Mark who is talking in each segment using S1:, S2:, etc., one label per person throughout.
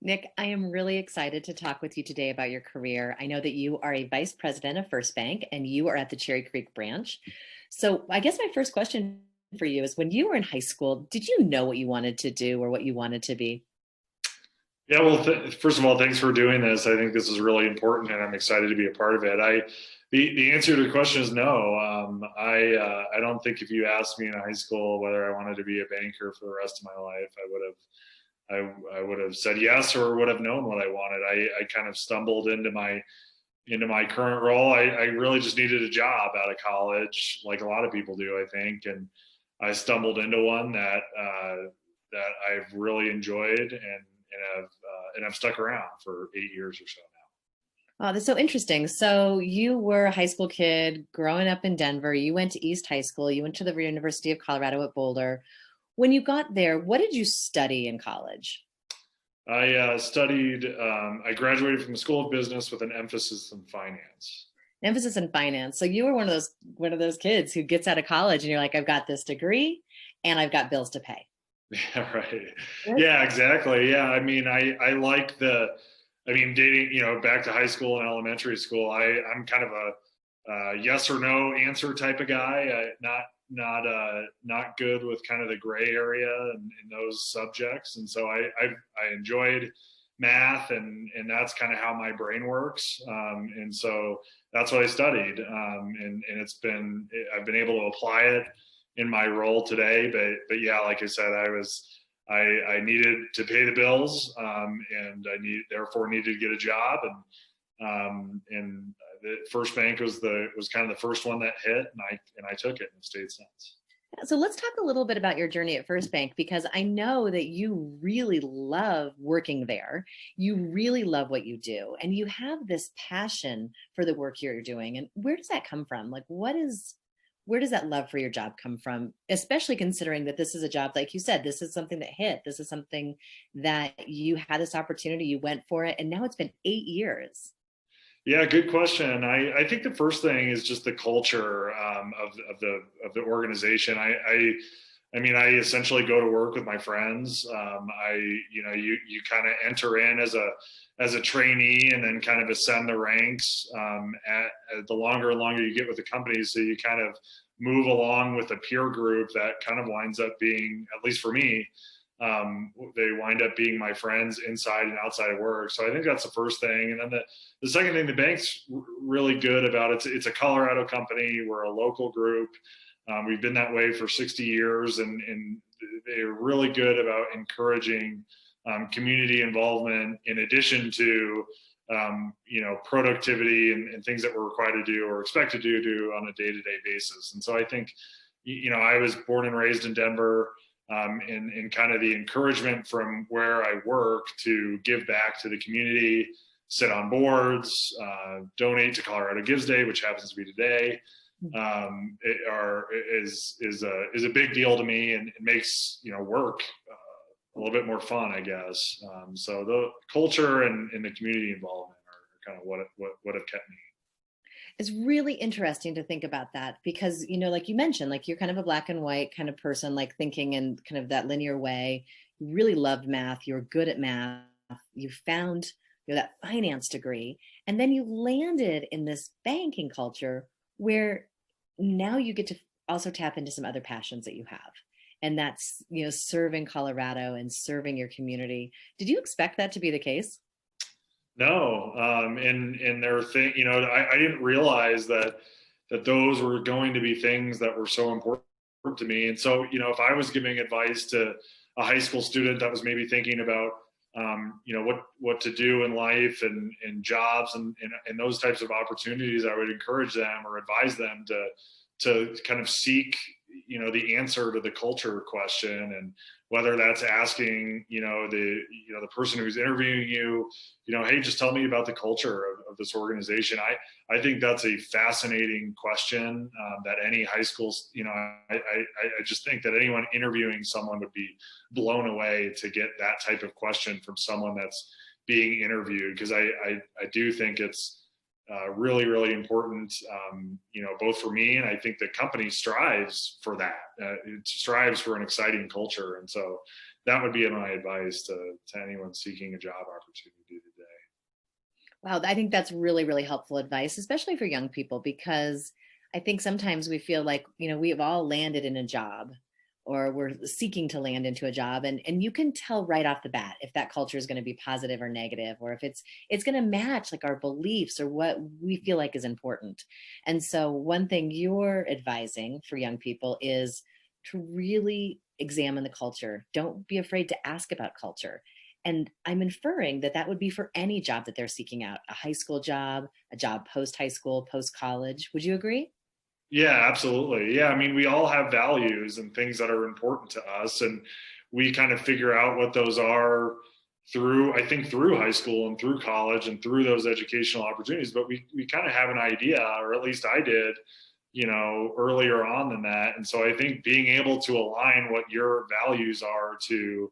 S1: Nick, I am really excited to talk with you today about your career. I know that you are a vice president of FirstBank and you are at the Cherry Creek branch. So, I guess my first question for you is when you were in high school, did you know what you wanted to do or what you wanted to be?
S2: Yeah, well, first of all, thanks for doing this. I think this is really important, and I'm excited to be a part of it. The answer to the question is no. I don't think if you asked me in high school whether I wanted to be a banker for the rest of my life, I would have said yes or would have known what I wanted. I kind of stumbled into my current role. I really just needed a job out of college, like a lot of people do, I think, and I stumbled into one that I've really enjoyed and I've stuck around for 8 years or so now.
S1: Oh, that's so interesting. So, you were a high school kid growing up in Denver. You went to East High School. You went to the University of Colorado at Boulder. When you got there, what did you study in college?
S2: I graduated from the School of Business with an emphasis in finance.
S1: Emphasis in finance. So you were one of those kids who gets out of college and you're like, I've got this degree and I've got bills to pay.
S2: Yeah, right.
S1: Right.
S2: Yeah, exactly. Yeah, I like dating, back to high school and elementary school. I'm kind of a yes or no answer type of guy. Not good with kind of the gray area in those subjects, and so I enjoyed math, and that's kind of how my brain works, and so that's what I studied, and I've been able to apply it in my role today. But yeah, like I said, I needed to pay the bills, and therefore needed to get a job, and the First Bank was kind of the first one that hit, and I took it and stayed since.
S1: So let's talk a little bit about your journey at First Bank because I know that you really love working there. You really love what you do, and you have this passion for the work you're doing. And where does that come from? Like, where does that love for your job come from? Especially considering that this is a job, like you said, this is something that hit. This is something that you had this opportunity, you went for it, and now it's been 8 years.
S2: Yeah, good question. I think the first thing is just the culture of the organization. I essentially go to work with my friends. You kind of enter in as a trainee and then kind of ascend the ranks at the longer and longer you get with the company. So you kind of move along with a peer group that kind of winds up being, at least for me, they wind up being my friends inside and outside of work. So I think that's the first thing. And then the second thing, the bank's really good about it. It's a Colorado company. We're a local group. We've been that way for 60 years, and they're really good about encouraging community involvement in addition to productivity and things that we're required to do or expected to do on a day-to-day basis. And so I think, I was born and raised in Denver, and kind of the encouragement from where I work to give back to the community, sit on boards, donate to Colorado Gives Day, which happens to be today, is a big deal to me, and it makes work a little bit more fun, I guess. So the culture and the community involvement are kind of what have kept me.
S1: It's really interesting to think about that because, like you mentioned, like you're kind of a black and white kind of person, like thinking in kind of that linear way. You really loved math. You were good at math. You found, that finance degree, and then you landed in this banking culture where now you get to also tap into some other passions that you have. And that's, serving Colorado and serving your community. Did you expect that to be the case?
S2: No, and there were things, I didn't realize that those were going to be things that were so important to me. And so, if I was giving advice to a high school student that was maybe thinking about, what to do in life and jobs and those types of opportunities, I would encourage them or advise them to kind of seek, the answer to the culture question, and whether that's asking, the person who's interviewing you, hey, just tell me about the culture of this organization. I think that's a fascinating question that any high school, I just think that anyone interviewing someone would be blown away to get that type of question from someone that's being interviewed, because I do think it's really, really important, both for me, and I think the company strives for that. It strives for an exciting culture. And so that would be my advice to anyone seeking a job opportunity today.
S1: Wow, I think that's really, really helpful advice, especially for young people, because I think sometimes we feel like, we've all landed in a job or we're seeking to land into a job, and you can tell right off the bat if that culture is going to be positive or negative, or if it's going to match like our beliefs or what we feel like is important. And so one thing you're advising for young people is to really examine the culture. Don't be afraid to ask about culture. And I'm inferring that that would be for any job that they're seeking out, a high school job, a job post high school, post college. Would you agree?
S2: Yeah, absolutely. Yeah, I mean, we all have values and things that are important to us, and we kind of figure out what those are through, I think, through high school and through college and through those educational opportunities. But we kind of have an idea, or at least I did, earlier on than that. And so I think being able to align what your values are to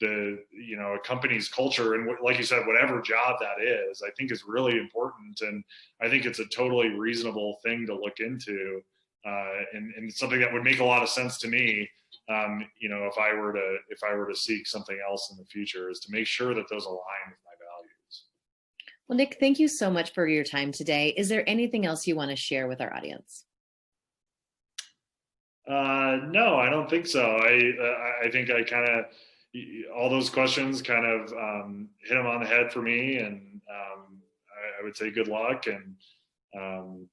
S2: a company's culture, and like you said, whatever job that is, I think is really important. And I think it's a totally reasonable thing to look into, and something that would make a lot of sense to me. If I were to seek something else in the future, is to make sure that those align with my values.
S1: Well, Nick, thank you so much for your time today. Is there anything else you want to share with our audience?
S2: No, I don't think so. I think I kind of, all those questions kind of hit them on the head for me, and I would say good luck. And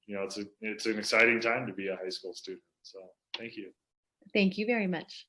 S2: it's an exciting time to be a high school student. So thank you.
S1: Thank you very much.